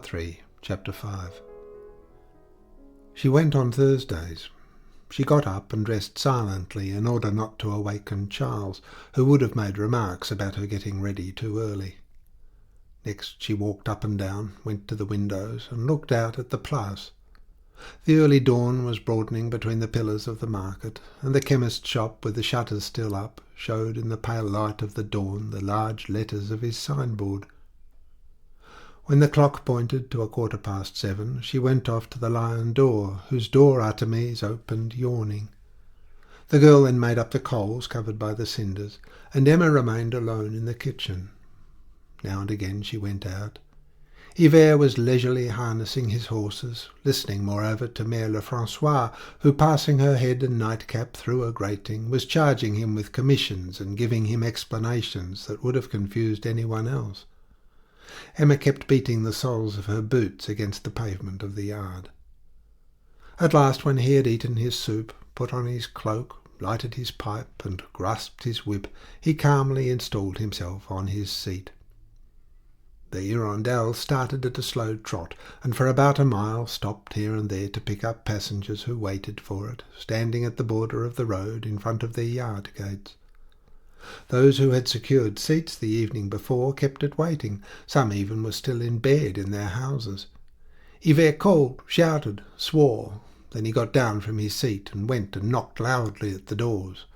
Part 3, Chapter 5. She went on Thursdays. She got up and dressed silently in order not to awaken Charles, who would have made remarks about her getting ready too early. Next she walked up and down, went to the windows, and looked out at the Place. The early dawn was broadening between the pillars of the market, and the chemist's shop, with the shutters still up, showed in the pale light of the dawn the large letters of his signboard. When the clock pointed to 7:15, she went off to the lion door, whose door Artemis opened yawning. The girl then made up the coals covered by the cinders, and Emma remained alone in the kitchen. Now and again she went out. Yver was leisurely harnessing his horses, listening moreover to Mère Lefrançois, who, passing her head and nightcap through a grating, was charging him with commissions and giving him explanations that would have confused anyone else. Emma kept beating the soles of her boots against the pavement of the yard. At last, when he had eaten his soup, put on his cloak, lighted his pipe, and grasped his whip, he calmly installed himself on his seat. The Hirondelle started at a slow trot, and for about a mile stopped here and there to pick up passengers who waited for it, standing at the border of the road in front of their yard gates. Those who had secured seats the evening before kept it waiting. Some even were still in bed in their houses. Yver called, shouted, swore. Then he got down from his seat and went and knocked loudly at the doors.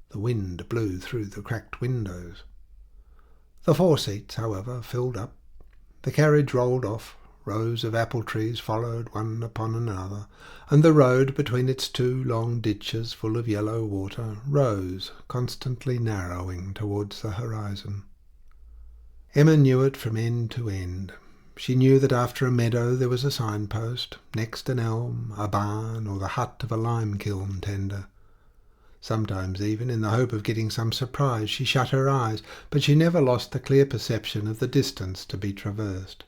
The wind blew through the cracked windows. The 4 seats, however, filled up. The carriage rolled off. Rows of apple trees followed one upon another, and the road, between its 2 long ditches full of yellow water, rose, constantly narrowing towards the horizon. Emma knew it from end to end. She knew that after a meadow there was a signpost, next an elm, a barn, or the hut of a lime-kiln tender. Sometimes even, in the hope of getting some surprise, she shut her eyes, but she never lost the clear perception of the distance to be traversed.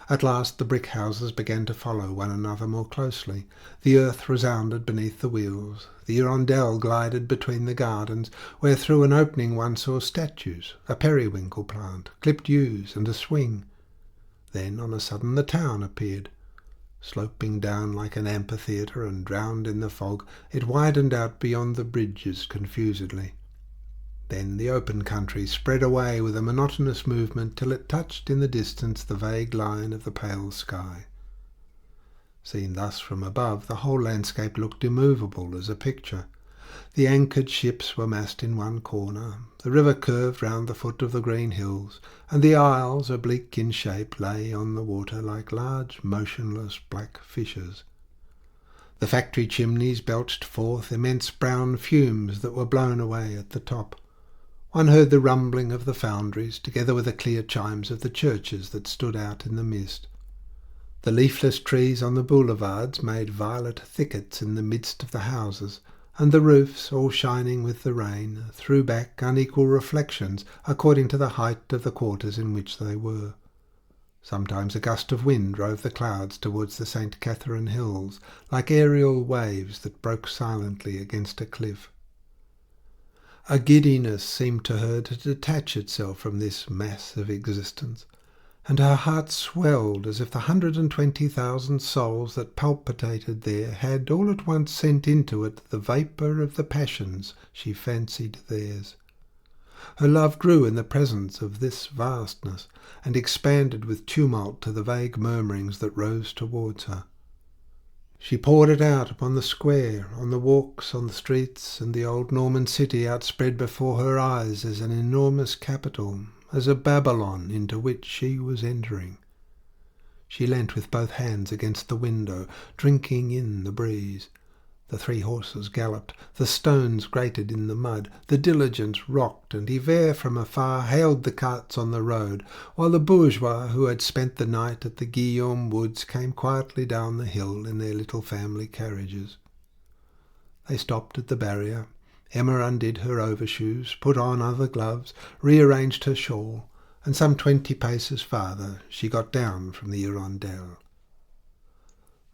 At last the brick houses began to follow one another more closely. The earth resounded beneath the wheels. The Hirondelle glided between the gardens, where through an opening one saw statues, a periwinkle plant, clipped yews, and a swing. Then on a sudden the town appeared. Sloping down like an amphitheatre and drowned in the fog, it widened out beyond the bridges confusedly. Then the open country spread away with a monotonous movement till it touched in the distance the vague line of the pale sky. Seen thus from above, the whole landscape looked immovable as a picture. The anchored ships were massed in one corner, the river curved round the foot of the green hills, and the isles, oblique in shape, lay on the water like large, motionless black fishes. The factory chimneys belched forth immense brown fumes that were blown away at the top. One heard the rumbling of the foundries, together with the clear chimes of the churches that stood out in the mist. The leafless trees on the boulevards made violet thickets in the midst of the houses, and the roofs, all shining with the rain, threw back unequal reflections according to the height of the quarters in which they were. Sometimes a gust of wind drove the clouds towards the St. Catherine hills, like aerial waves that broke silently against a cliff. A giddiness seemed to her to detach itself from this mass of existence, and her heart swelled as if the 120,000 souls that palpitated there had all at once sent into it the vapour of the passions she fancied theirs. Her love grew in the presence of this vastness, and expanded with tumult to the vague murmurings that rose towards her. She poured it out upon the square, on the walks, on the streets, and the old Norman city outspread before her eyes as an enormous capital, as a Babylon into which she was entering. She leant with both hands against the window, drinking in the breeze. The 3 horses galloped, the stones grated in the mud, the diligence rocked, and Yver from afar hailed the carts on the road, while the bourgeois who had spent the night at the Guillaume woods came quietly down the hill in their little family carriages. They stopped at the barrier. Emma undid her overshoes, put on other gloves, rearranged her shawl, and some 20 paces farther she got down from the Hirondelle.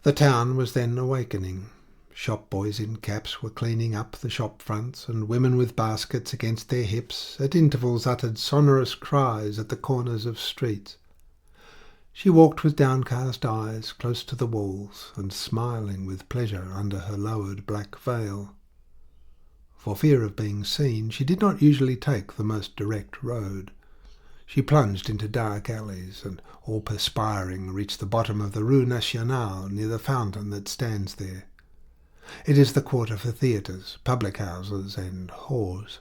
The town was then awakening. Shop boys in caps were cleaning up the shop fronts, and women with baskets against their hips at intervals uttered sonorous cries at the corners of streets. She walked with downcast eyes close to the walls and smiling with pleasure under her lowered black veil. For fear of being seen, she did not usually take the most direct road. She plunged into dark alleys and, all perspiring, reached the bottom of the Rue Nationale near the fountain that stands there. It is the quarter for theatres, public houses and whores.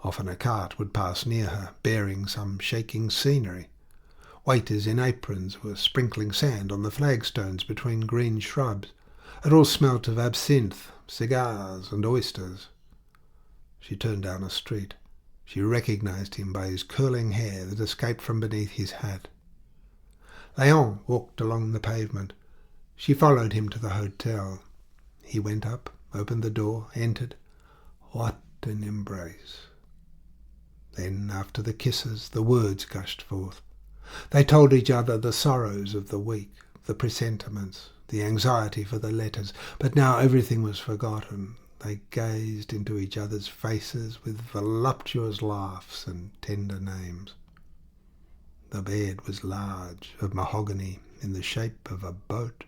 Often a cart would pass near her, bearing some shaking scenery. Waiters in aprons were sprinkling sand on the flagstones between green shrubs. It all smelt of absinthe, cigars and oysters. She turned down a street. She recognized him by his curling hair that escaped from beneath his hat. Léon walked along the pavement. She followed him to the hotel. He went up, opened the door, entered. What an embrace! Then, after the kisses, the words gushed forth. They told each other the sorrows of the week, the presentiments, the anxiety for the letters, but now everything was forgotten. They gazed into each other's faces with voluptuous laughs and tender names. The bed was large, of mahogany, in the shape of a boat.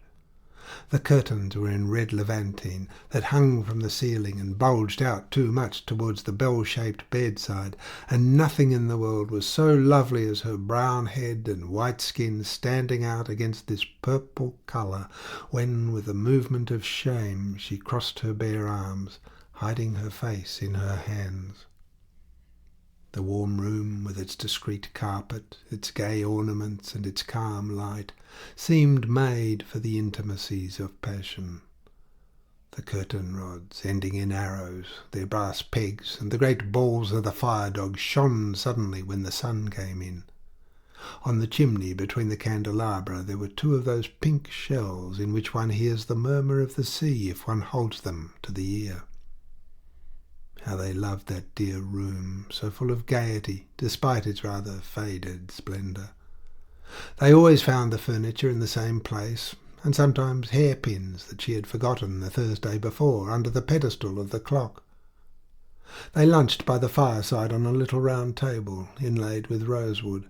The curtains were in red levantine that hung from the ceiling and bulged out too much towards the bell-shaped bedside, and nothing in the world was so lovely as her brown head and white skin standing out against this purple colour when, with a movement of shame, she crossed her bare arms, hiding her face in her hands. The warm room, with its discreet carpet, its gay ornaments, and its calm light, seemed made for the intimacies of passion. The curtain rods, ending in arrows, their brass pegs, and the great balls of the fire-dog shone suddenly when the sun came in. On the chimney between the candelabra there were two of those pink shells in which one hears the murmur of the sea if one holds them to the ear. How they loved that dear room, so full of gaiety, despite its rather faded splendour. They always found the furniture in the same place, and sometimes hairpins that she had forgotten the Thursday before under the pedestal of the clock. They lunched by the fireside on a little round table, inlaid with rosewood.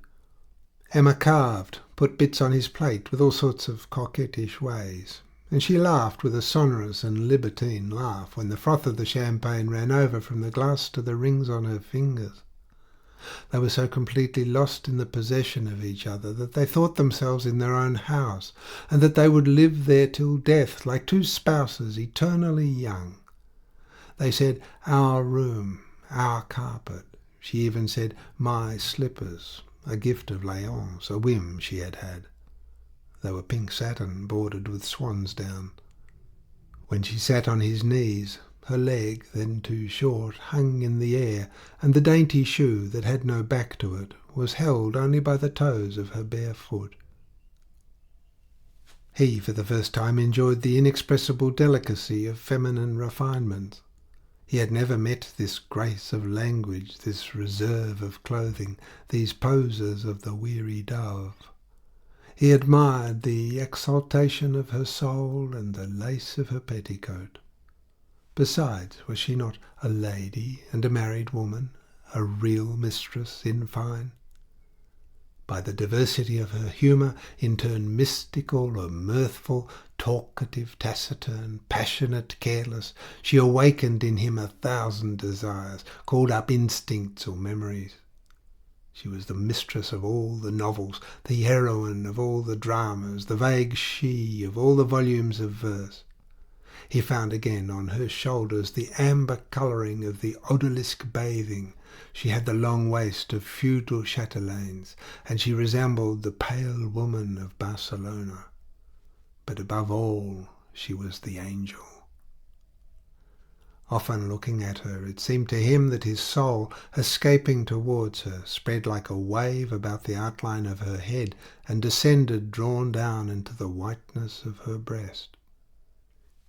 Emma carved, put bits on his plate with all sorts of coquettish ways, and she laughed with a sonorous and libertine laugh when the froth of the champagne ran over from the glass to the rings on her fingers. They were so completely lost in the possession of each other that they thought themselves in their own house, and that they would live there till death, like two spouses eternally young. They said, "Our room, our carpet." She even said, "My slippers," a gift of Léon's, a whim she had had. They were pink satin bordered with swan's down. When she sat on his knees, her leg, then too short, hung in the air, and the dainty shoe that had no back to it was held only by the toes of her bare foot. He, for the first time, enjoyed the inexpressible delicacy of feminine refinements. He had never met this grace of language, this reserve of clothing, these poses of the weary dove. He admired the exaltation of her soul and the lace of her petticoat. Besides, was she not a lady and a married woman, a real mistress in fine? By the diversity of her humour, in turn mystical or mirthful, talkative, taciturn, passionate, careless, she awakened in him 1,000 desires, called up instincts or memories. She was the mistress of all the novels, the heroine of all the dramas, the vague she of all the volumes of verse. He found again on her shoulders the amber colouring of the odalisque bathing. She had the long waist of feudal chatelaines, and she resembled the pale woman of Barcelona. But above all, she was the angel. Often looking at her, it seemed to him that his soul, escaping towards her, spread like a wave about the outline of her head and descended drawn down into the whiteness of her breast.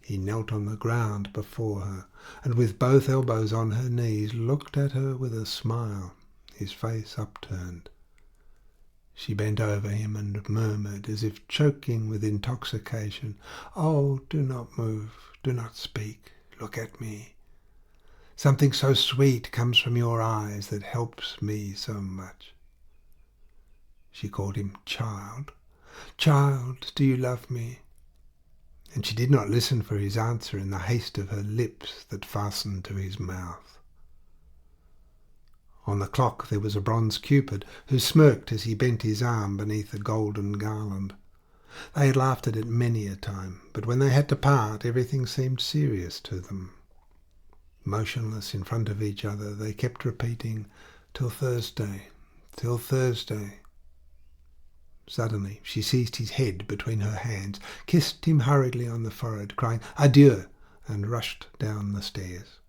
He knelt on the ground before her, and with both elbows on her knees looked at her with a smile, his face upturned. She bent over him and murmured, as if choking with intoxication, "Oh, do not move, do not speak, look at me. Something so sweet comes from your eyes that helps me so much." She called him child, "Child, do you love me?" And she did not listen for his answer in the haste of her lips that fastened to his mouth. On the clock there was a bronze Cupid, who smirked as he bent his arm beneath a golden garland. They had laughed at it many a time, but when they had to part, everything seemed serious to them. Motionless in front of each other, they kept repeating, "Till Thursday, till Thursday." Suddenly she seized his head between her hands, kissed him hurriedly on the forehead, crying "Adieu," and rushed down the stairs.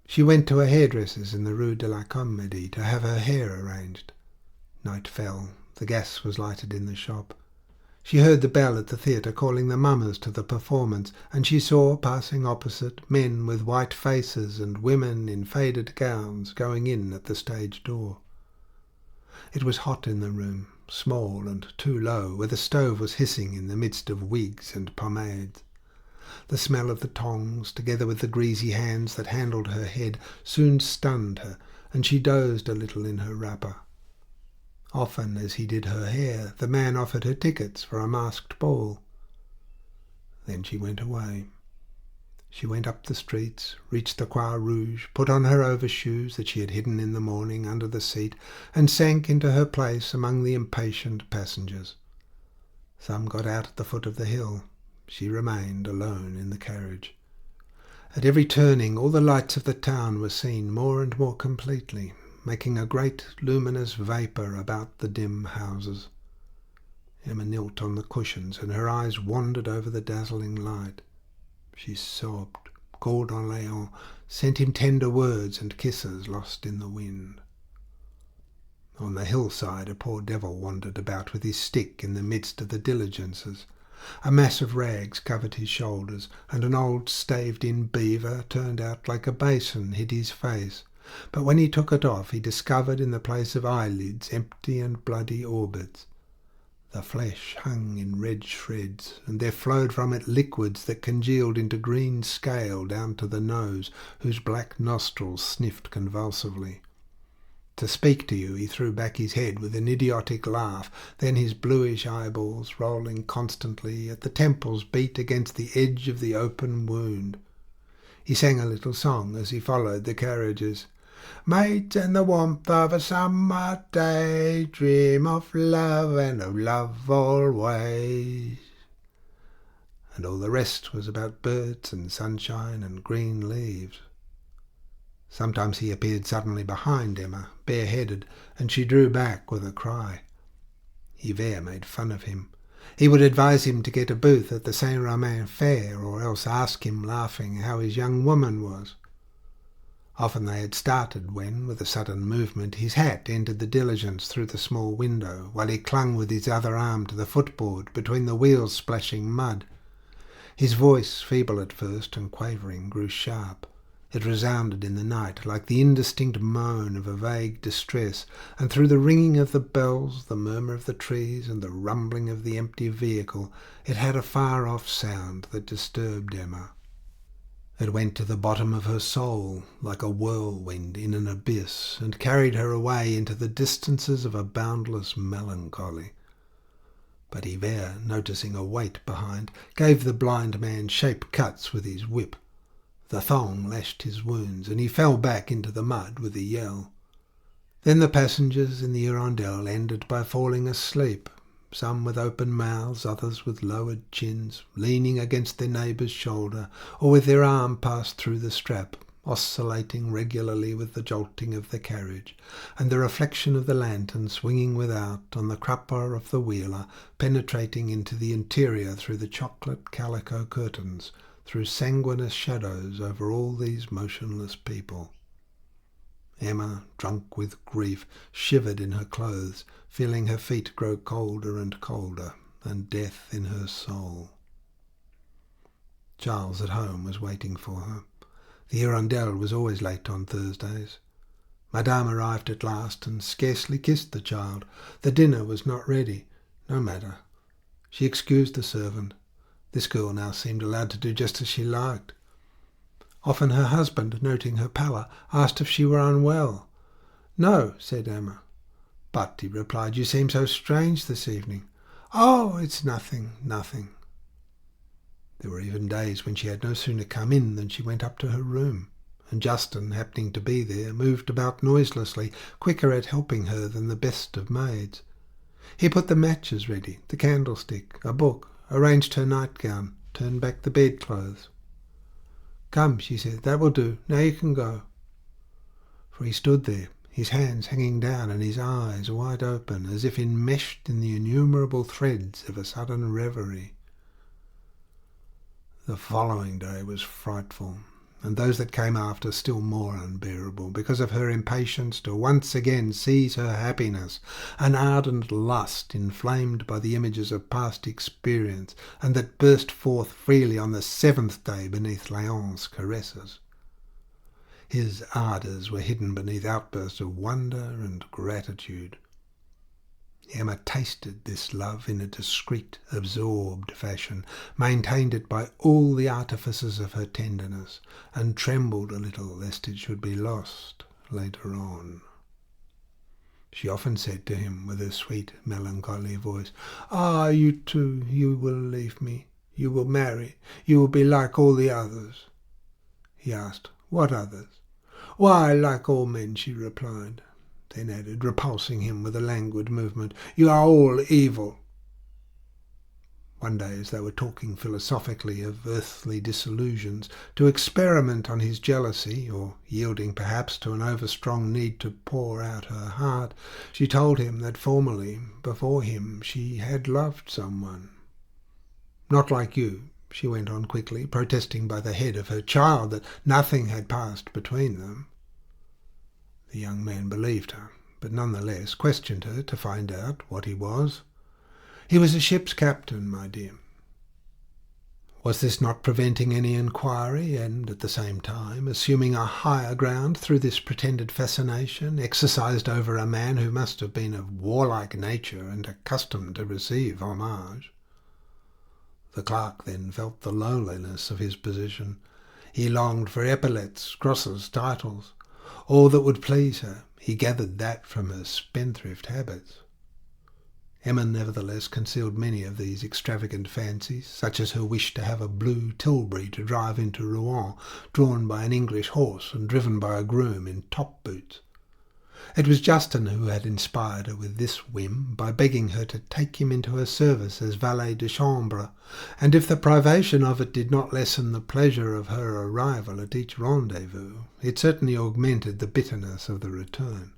She went to a hairdresser's in the Rue de la Comédie to have her hair arranged. Night fell. The gas was lighted in the shop. She heard the bell at the theatre calling the mummers to the performance, and she saw, passing opposite, men with white faces and women in faded gowns going in at the stage door. It was hot in the room, small and too low, where the stove was hissing in the midst of wigs and pomades. The smell of the tongs, together with the greasy hands that handled her head, soon stunned her, and she dozed a little in her wrapper. Often, as he did her hair, the man offered her tickets for a masked ball. Then she went away. She went up the streets, reached the Croix Rouge, put on her overshoes that she had hidden in the morning under the seat, and sank into her place among the impatient passengers. Some got out at the foot of the hill. She remained alone in the carriage. At every turning all the lights of the town were seen more and more completely, making a great luminous vapour about the dim houses. Emma knelt on the cushions, and her eyes wandered over the dazzling light. She sobbed, called on Léon, sent him tender words and kisses lost in the wind. On the hillside a poor devil wandered about with his stick in the midst of the diligences. A mass of rags covered his shoulders, and an old staved-in beaver, turned out like a basin, hid his face. But when he took it off, he discovered in the place of eyelids empty and bloody orbits. The flesh hung in red shreds, and there flowed from it liquids that congealed into green scale down to the nose, whose black nostrils sniffed convulsively. To speak to you, he threw back his head with an idiotic laugh, then his bluish eyeballs, rolling constantly, at the temples beat against the edge of the open wound. He sang a little song as he followed the carriages. Maids in the warmth of a summer day dream of love and of love always. And all the rest was about birds and sunshine and green leaves. Sometimes he appeared suddenly behind Emma, bareheaded, and she drew back with a cry. Yvette made fun of him. He would advise him to get a booth at the Saint-Romain fair, or else ask him, laughing, how his young woman was. Often they had started when, with a sudden movement, his hat entered the diligence through the small window, while he clung with his other arm to the footboard between the wheels splashing mud. His voice, feeble at first and quavering, grew sharp. It resounded in the night like the indistinct moan of a vague distress, and through the ringing of the bells, the murmur of the trees, and the rumbling of the empty vehicle, it had a far-off sound that disturbed Emma. It went to the bottom of her soul, like a whirlwind in an abyss, and carried her away into the distances of a boundless melancholy. But Yvette, noticing a weight behind, gave the blind man shape cuts with his whip. The thong lashed his wounds, and he fell back into the mud with a yell. Then the passengers in the Hirondelle ended by falling asleep, some with open mouths, others with lowered chins, leaning against their neighbour's shoulder, or with their arm passed through the strap, oscillating regularly with the jolting of the carriage, and the reflection of the lantern swinging without on the crupper of the wheeler, penetrating into the interior through the chocolate calico curtains, threw sanguineous shadows over all these motionless people. Emma, drunk with grief, shivered in her clothes, feeling her feet grow colder and colder, and death in her soul. Charles at home was waiting for her. The Hirondelle was always late on Thursdays. Madame arrived at last and scarcely kissed the child. The dinner was not ready. No matter. She excused the servant. This girl now seemed allowed to do just as she liked. Often her husband, noting her pallor, asked if she were unwell. "No," said Emma. "But," he replied, "you seem so strange this evening." "Oh, it's nothing, nothing." There were even days when she had no sooner come in than she went up to her room, and Justin, happening to be there, moved about noiselessly, quicker at helping her than the best of maids. He put the matches ready, the candlestick, a book, arranged her nightgown, turned back the bedclothes. "Come," she said, "that will do. Now you can go." For he stood there, his hands hanging down and his eyes wide open, as if enmeshed in the innumerable threads of a sudden reverie. The following day was frightful, and those that came after still more unbearable, because of her impatience to once again seize her happiness, an ardent lust inflamed by the images of past experience, and that burst forth freely on the seventh day beneath Léon's caresses. His ardours were hidden beneath outbursts of wonder and gratitude. Emma tasted this love in a discreet, absorbed fashion, maintained it by all the artifices of her tenderness, and trembled a little lest it should be lost later on. She often said to him with her sweet, melancholy voice, "Ah, you too, you will leave me. You will marry. You will be like all the others." He asked, "What others?" "Why, like all men," she replied. Then added, repulsing him with a languid movement, "You are all evil." One day, as they were talking philosophically of earthly disillusions, to experiment on his jealousy, or yielding perhaps to an overstrong need to pour out her heart, she told him that formerly, before him, she had loved someone. "Not like you," she went on quickly, protesting by the head of her child that nothing had passed between them. The young man believed her, but none the less questioned her to find out what he was. "He was a ship's captain, my dear." Was this not preventing any inquiry, and at the same time assuming a higher ground through this pretended fascination exercised over a man who must have been of warlike nature and accustomed to receive homage? The clerk then felt the lowliness of his position. He longed for epaulets, crosses, titles, all that would please her. He gathered that from her spendthrift habits. Emma nevertheless concealed many of these extravagant fancies, such as her wish to have a blue tilbury to drive into Rouen, drawn by an English horse and driven by a groom in top boots. It was Justin who had inspired her with this whim by begging her to take him into her service as valet de chambre, and if the privation of it did not lessen the pleasure of her arrival at each rendezvous, it certainly augmented the bitterness of the return.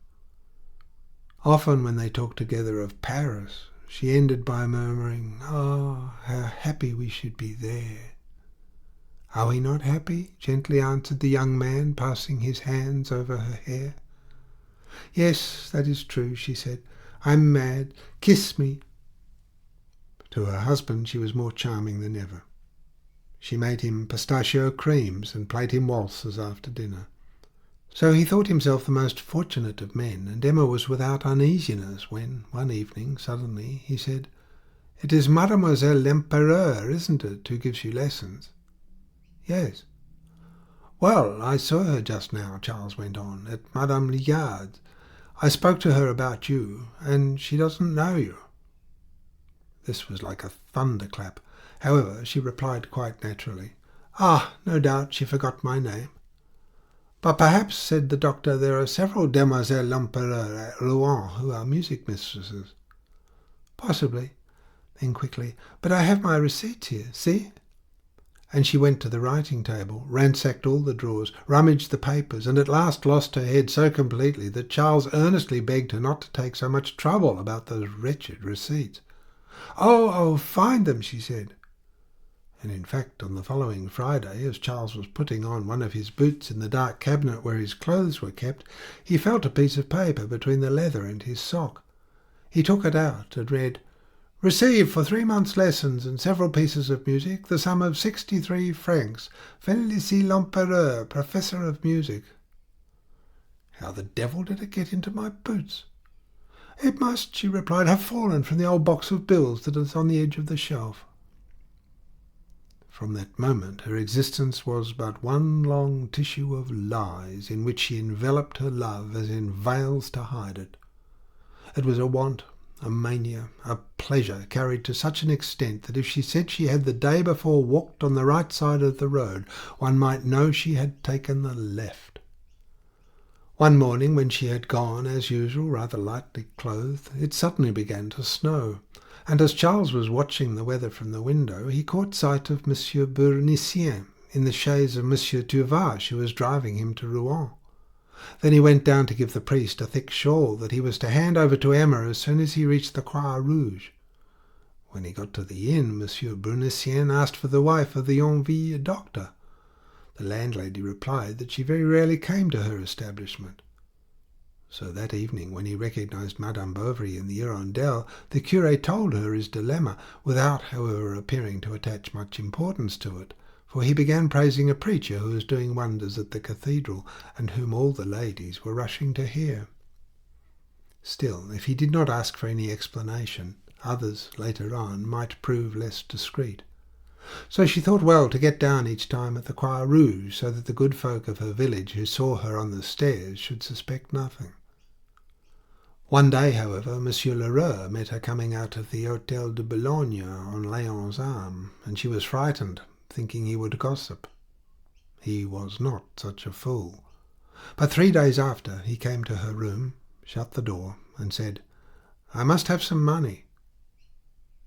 Often when they talked together of Paris, she ended by murmuring, "Oh, how happy we should be there." "Are we not happy?" gently answered the young man, passing his hands over her hair. "Yes, that is true," she said. "I'm mad. Kiss me." To her husband she was more charming than ever. She made him pistachio creams and played him waltzes after dinner. So he thought himself the most fortunate of men, and Emma was without uneasiness when, one evening, suddenly, he said, "It is Mademoiselle l'Empereur, isn't it, who gives you lessons?" "Yes." "Well, I saw her just now," Charles went on, "at Madame Liard's. I spoke to her about you, and she doesn't know you." This was like a thunderclap. However, she replied quite naturally, "Ah, no doubt she forgot my name." "But perhaps," said the doctor, "there are several Demoiselles l'Empereur at Rouen who are music mistresses." "Possibly." Then quickly, "But I have my receipts here, see?" And she went to the writing table, ransacked all the drawers, rummaged the papers, and at last lost her head so completely that Charles earnestly begged her not to take so much trouble about those wretched receipts. Oh, find them," she said. And in fact, on the following Friday, as Charles was putting on one of his boots in the dark cabinet where his clothes were kept, he felt a piece of paper between the leather and his sock. He took it out and read, "Received for 3 months' lessons and several pieces of music, the sum of 63 francs. Félicie l'Empereur, professor of music." "How the devil did it get into my boots?" "It must," she replied, "have fallen from the old box of bills that is on the edge of the shelf." From that moment her existence was but one long tissue of lies in which she enveloped her love as in veils to hide it. It was a want, a mania, a pleasure carried to such an extent that if she said she had the day before walked on the right side of the road, one might know she had taken the left. One morning, when she had gone, as usual, rather lightly clothed, it suddenly began to snow, and as Charles was watching the weather from the window, he caught sight of Monsieur Bournisien in the chaise of Monsieur Tuvache, who was driving him to Rouen. Then he went down to give the priest a thick shawl that he was to hand over to Emma as soon as he reached the Croix Rouge. When he got to the inn, Monsieur Bournisien asked for the wife of the Yonville doctor. The landlady replied that she very rarely came to her establishment. So that evening, when he recognized Madame Bovary in the Hirondelle, the curé told her his dilemma, without, however, appearing to attach much importance to it, for he began praising a preacher who was doing wonders at the cathedral, and whom all the ladies were rushing to hear. Still, if he did not ask for any explanation, others, later on, might prove less discreet. So she thought well to get down each time at the Croix Rouge, so that the good folk of her village who saw her on the stairs should suspect nothing. One day, however, Monsieur Lheureux met her coming out of the Hôtel de Boulogne on Léon's arm, and she was frightened, thinking he would gossip. He was not such a fool. But 3 days after, he came to her room, shut the door, and said, "I must have some money."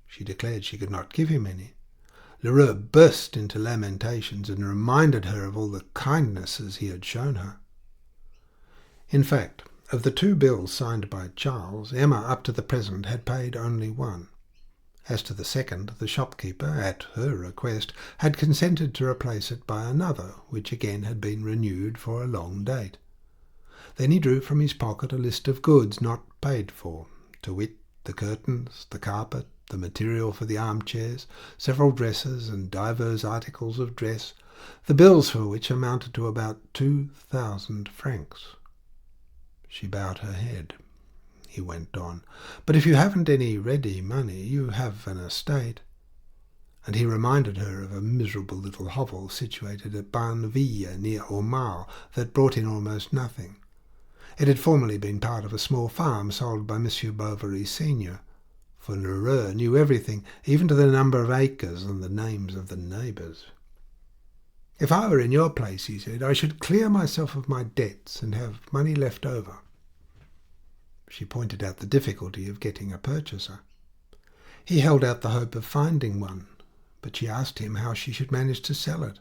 She declared she could not give him any. Lheureux burst into lamentations and reminded her of all the kindnesses he had shown her. In fact, of the 2 bills signed by Charles, Emma up to the present had paid only one. As to the second, the shopkeeper, at her request, had consented to replace it by another, which again had been renewed for a long date. Then he drew from his pocket a list of goods not paid for, to wit, the curtains, the carpet, the material for the armchairs, several dresses, and divers articles of dress, the bills for which amounted to about 2,000 francs. She bowed her head. He went on, "But if you haven't any ready money, you have an estate." And he reminded her of a miserable little hovel situated at Barneville, near Aumale, that brought in almost nothing. It had formerly been part of a small farm sold by Monsieur Bovary senior, for Lheureux knew everything, even to the number of acres and the names of the neighbours. "If I were in your place," he said, "I should clear myself of my debts and have money left over." She pointed out the difficulty of getting a purchaser. He held out the hope of finding one, but she asked him how she should manage to sell it.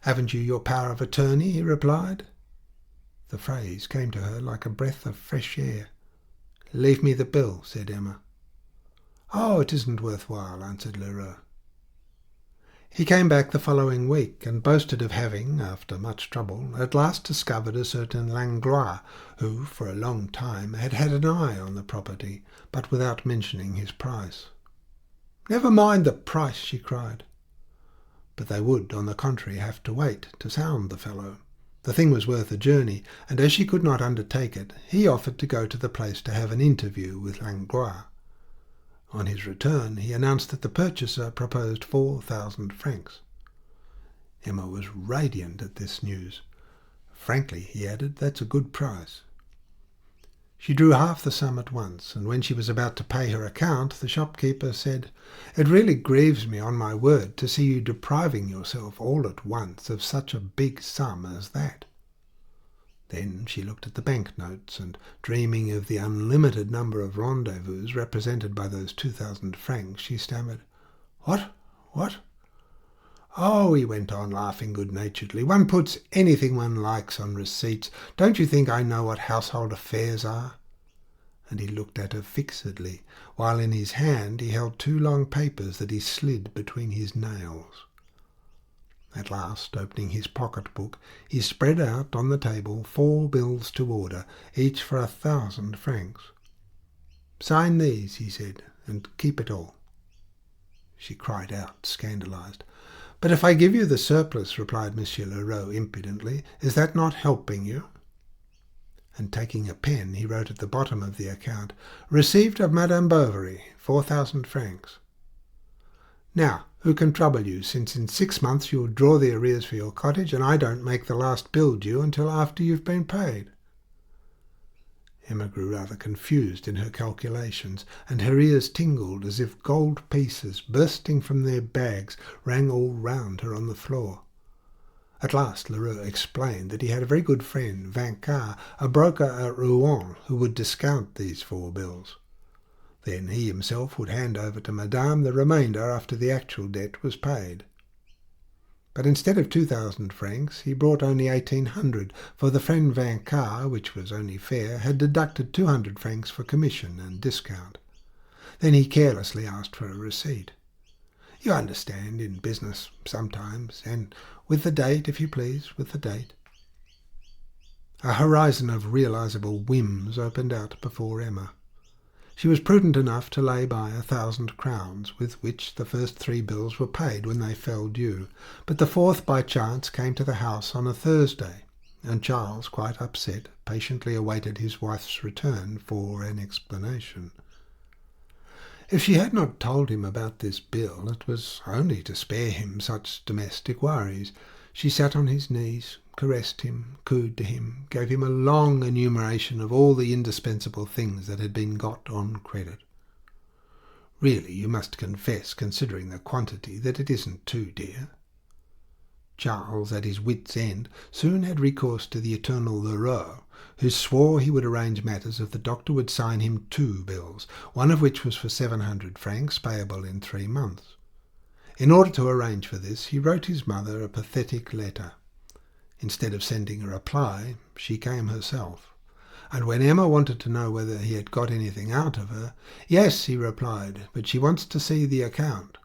"Haven't you your power of attorney?" he replied. The phrase came to her like a breath of fresh air. "Leave me the bill," said Emma. "Oh, it isn't worth while," answered Lheureux. He came back the following week, and boasted of having, after much trouble, at last discovered a certain Langlois, who, for a long time, had had an eye on the property, but without mentioning his price. "Never mind the price," she cried. But they would, on the contrary, have to wait to sound the fellow. The thing was worth a journey, and as she could not undertake it, he offered to go to the place to have an interview with Langlois. On his return, he announced that the purchaser proposed 4,000 francs. Emma was radiant at this news. "Frankly," he added, "that's a good price." She drew half the sum at once, and when she was about to pay her account, the shopkeeper said, "It really grieves me, on my word, to see you depriving yourself all at once of such a big sum as that." Then she looked at the banknotes, and dreaming of the unlimited number of rendezvous represented by those 2,000 francs, she stammered, What? "Oh," he went on, laughing good-naturedly, "one puts anything one likes on receipts. Don't you think I know what household affairs are?" And he looked at her fixedly, while in his hand he held 2 long papers that he slid between his nails. At last, opening his pocket-book, he spread out on the table 4 bills to order, each for 1,000 francs. "Sign these," he said, "and keep it all." She cried out, scandalized. "But if I give you the surplus," replied Monsieur Lheureux impudently, "is that not helping you?" And taking a pen, he wrote at the bottom of the account, "Received of Madame Bovary, 4,000 francs. Now, who can trouble you, since in 6 months you'll draw the arrears for your cottage, and I don't make the last bill due until after you've been paid?" Emma grew rather confused in her calculations, and her ears tingled as if gold pieces, bursting from their bags, rang all round her on the floor. At last Lheureux explained that he had a very good friend, Vincart, a broker at Rouen, who would discount these 4 bills. Then he himself would hand over to Madame the remainder after the actual debt was paid. But instead of 2,000 francs, he brought only 1,800, for the friend Vincart, which was only fair, had deducted 200 francs for commission and discount. Then he carelessly asked for a receipt. "You understand, in business, sometimes, and with the date, if you please, with the date." A horizon of realizable whims opened out before Emma. She was prudent enough to lay by 1,000 crowns, with which the first 3 bills were paid when they fell due, but the 4th by chance came to the house on a Thursday, and Charles, quite upset, patiently awaited his wife's return for an explanation. If she had not told him about this bill, it was only to spare him such domestic worries. She sat on his knees, caressed him, cooed to him, gave him a long enumeration of all the indispensable things that had been got on credit. "Really, you must confess, considering the quantity, that it isn't too dear." Charles, at his wits' end, soon had recourse to the eternal Lheureux, who swore he would arrange matters if the doctor would sign him 2 bills, one of which was for 700 francs, payable in 3 months. In order to arrange for this, he wrote his mother a pathetic letter. Instead of sending a reply, she came herself, and when Emma wanted to know whether he had got anything out of her, "Yes," he replied, "but she wants to see the account."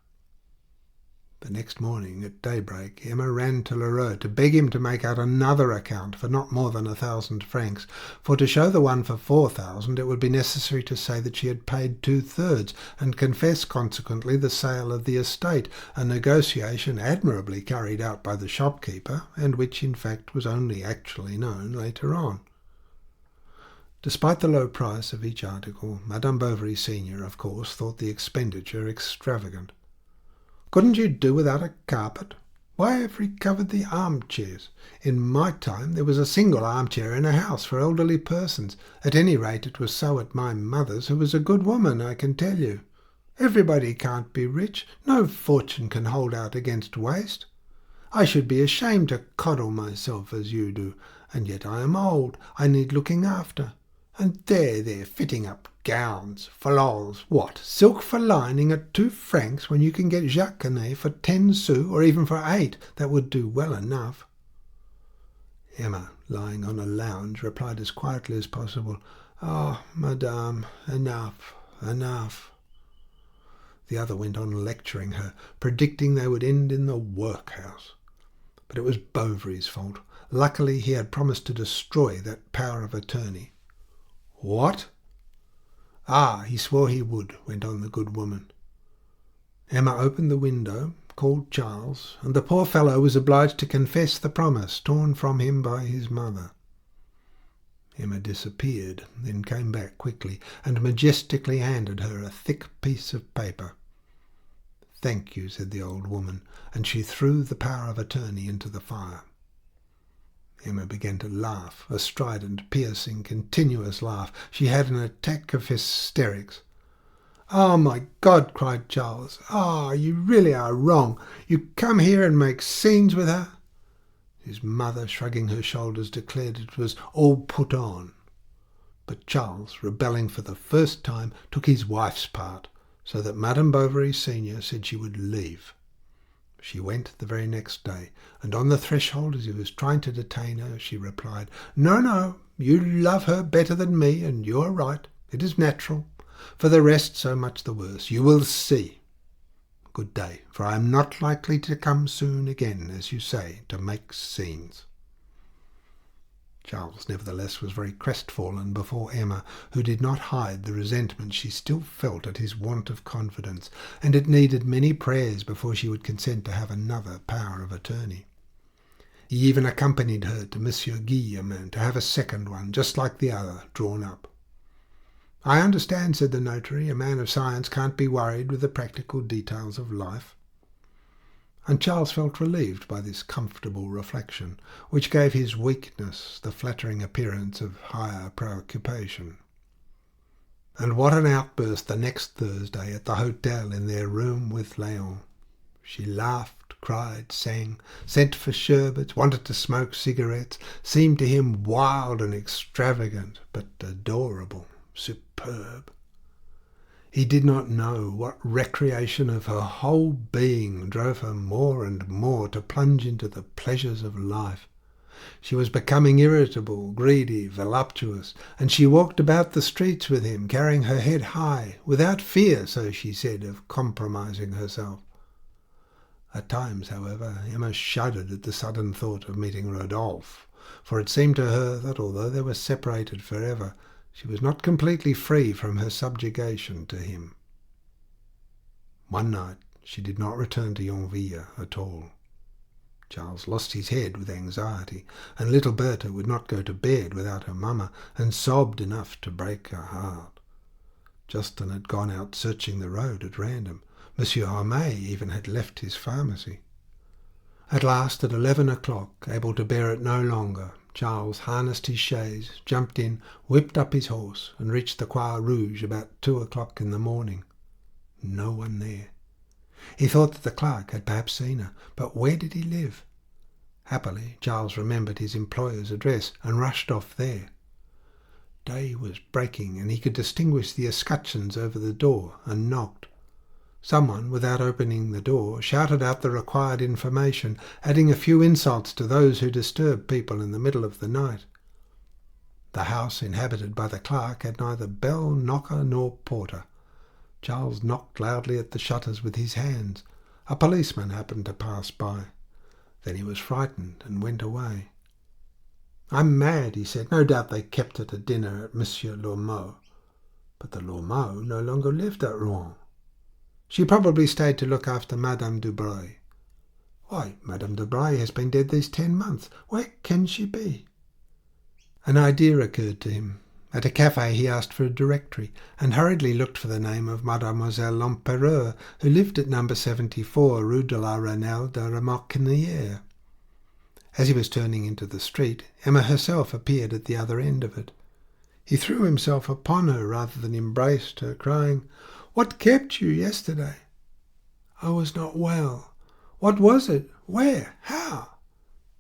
The next morning at daybreak, Emma ran to Lheureux to beg him to make out another account for not more than 1,000 francs, for to show the one for 4,000 it would be necessary to say that she had paid 2/3, and confess consequently the sale of the estate, a negotiation admirably carried out by the shopkeeper, and which in fact was only actually known later on. Despite the low price of each article, Madame Bovary senior, of course, thought the expenditure extravagant. "Couldn't you do without a carpet? Why have recovered the armchairs? In my time there was a single armchair in a house for elderly persons. At any rate it was so at my mother's, who was a good woman, I can tell you. Everybody can't be rich. No fortune can hold out against waste. I should be ashamed to coddle myself as you do, and yet I am old. I need looking after. And there they're fitting up gowns, fallals, what, silk for lining at 2 francs when you can get jaconet for 10 sous, or even for 8, that would do well enough." Emma, lying on a lounge, replied as quietly as possible, "Ah, madame, enough, enough." The other went on lecturing her, predicting they would end in the workhouse. But it was Bovary's fault. Luckily he had promised to destroy that power of attorney. "What?" "Ah, he swore he would," went on the good woman. Emma opened the window, called Charles, and the poor fellow was obliged to confess the promise torn from him by his mother. Emma disappeared, then came back quickly, and majestically handed her a thick piece of paper. "Thank you," said the old woman, and she threw the power of attorney into the fire. Emma began to laugh, a strident, piercing, continuous laugh. She had an attack of hysterics. "Oh, my God!" cried Charles. "Ah, you really are wrong. You come here and make scenes with her." His mother, shrugging her shoulders, declared it was all put on. But Charles, rebelling for the first time, took his wife's part, so that Madame Bovary senior said she would leave. She went the very next day, and on the threshold, as he was trying to detain her, she replied, "No, no, you love her better than me, and you are right. It is natural. For the rest, so much the worse. You will see. Good day, for I am not likely to come soon again, as you say, to make scenes." Charles, nevertheless, was very crestfallen before Emma, who did not hide the resentment she still felt at his want of confidence, and it needed many prayers before she would consent to have another power of attorney. He even accompanied her to Monsieur Guillemin to have a second one, just like the other, drawn up. "I understand," said the notary, "a man of science can't be worried with the practical details of life." and Charles felt relieved by this comfortable reflection, which gave his weakness the flattering appearance of higher preoccupation. And what an outburst the next Thursday at the hotel in their room with Léon. She laughed, cried, sang, sent for sherbets, wanted to smoke cigarettes, seemed to him wild and extravagant, but adorable, superb. He did not know what recreation of her whole being drove her more and more to plunge into the pleasures of life. She was becoming irritable, greedy, voluptuous, and she walked about the streets with him, carrying her head high, without fear, so she said, of compromising herself. At times, however, Emma shuddered at the sudden thought of meeting Rodolphe, for it seemed to her that although they were separated forever, she was not completely free from her subjugation to him. One night she did not return to Yonville at all. Charles lost his head with anxiety, and little Bertha would not go to bed without her mamma, and sobbed enough to break her heart. Justin had gone out searching the road at random. Monsieur Homais even had left his pharmacy. At last, at 11 o'clock, able to bear it no longer, Charles harnessed his chaise, jumped in, whipped up his horse, and reached the Croix Rouge about 2 o'clock in the morning. No one there. He thought that the clerk had perhaps seen her, but where did he live? Happily, Charles remembered his employer's address and rushed off there. Day was breaking, and he could distinguish the escutcheons over the door, and knocked. Someone, without opening the door, shouted out the required information, adding a few insults to those who disturb people in the middle of the night. The house inhabited by the clerk had neither bell, knocker, nor porter. Charles knocked loudly at the shutters with his hands. A policeman happened to pass by. Then he was frightened and went away. "I'm mad," he said. "No doubt they kept her to dinner at Monsieur Lormeau." But the Lormeau no longer lived at Rouen. She probably stayed to look after Madame Bovary. Why, Madame Bovary has been dead these 10 months. Where can she be? An idea occurred to him. At a café he asked for a directory, and hurriedly looked for the name of Mademoiselle Lempereur, who lived at number 74, Rue de la Renelle de Remarquinière. As he was turning into the street, Emma herself appeared at the other end of it. He threw himself upon her rather than embraced her, crying, "What kept you yesterday?" "I was not well." "What was it? Where? How?"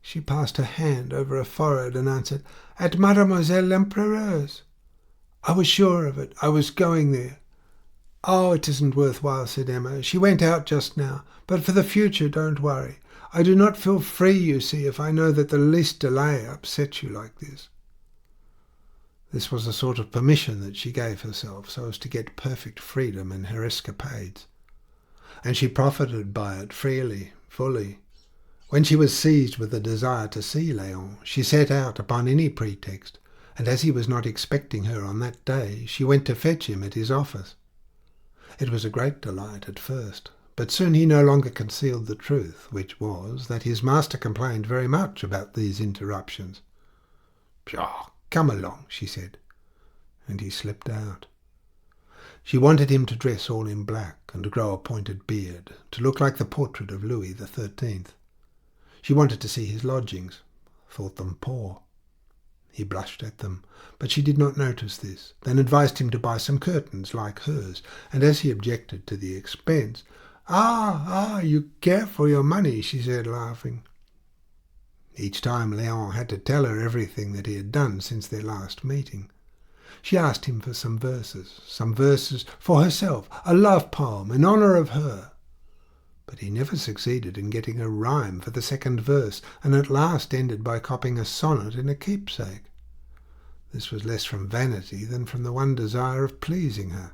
She passed her hand over her forehead and answered, "At Mademoiselle Lempereur's." "I was sure of it. I was going there." "Oh, it isn't worthwhile," said Emma. "She went out just now. But for the future, don't worry. I do not feel free, you see, if I know that the least delay upsets you like this." This was a sort of permission that she gave herself so as to get perfect freedom in her escapades. And she profited by it freely, fully. When she was seized with the desire to see Léon, she set out upon any pretext, and as he was not expecting her on that day, she went to fetch him at his office. It was a great delight at first, but soon he no longer concealed the truth, which was that his master complained very much about these interruptions. "Pshaw, come along," she said, and he slipped out. She wanted him to dress all in black and to grow a pointed beard, to look like the portrait of Louis XIII. She wanted to see his lodgings, thought them poor. He blushed at them, but she did not notice this, then advised him to buy some curtains like hers, and as he objected to the expense, you care for your money," she said, laughing. Each time Léon had to tell her everything that he had done since their last meeting. She asked him for some verses for herself, a love poem in honour of her. But he never succeeded in getting a rhyme for the second verse, and at last ended by copying a sonnet in a keepsake. This was less from vanity than from the one desire of pleasing her.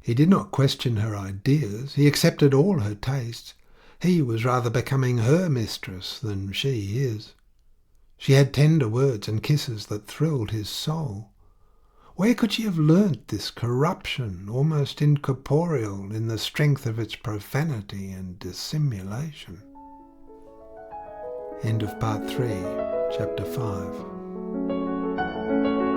He did not question her ideas, he accepted all her tastes. He was rather becoming her mistress than she his. She had tender words and kisses that thrilled his soul. Where could she have learnt this corruption, almost incorporeal in the strength of its profanity and dissimulation? End of Part 3, Chapter 5.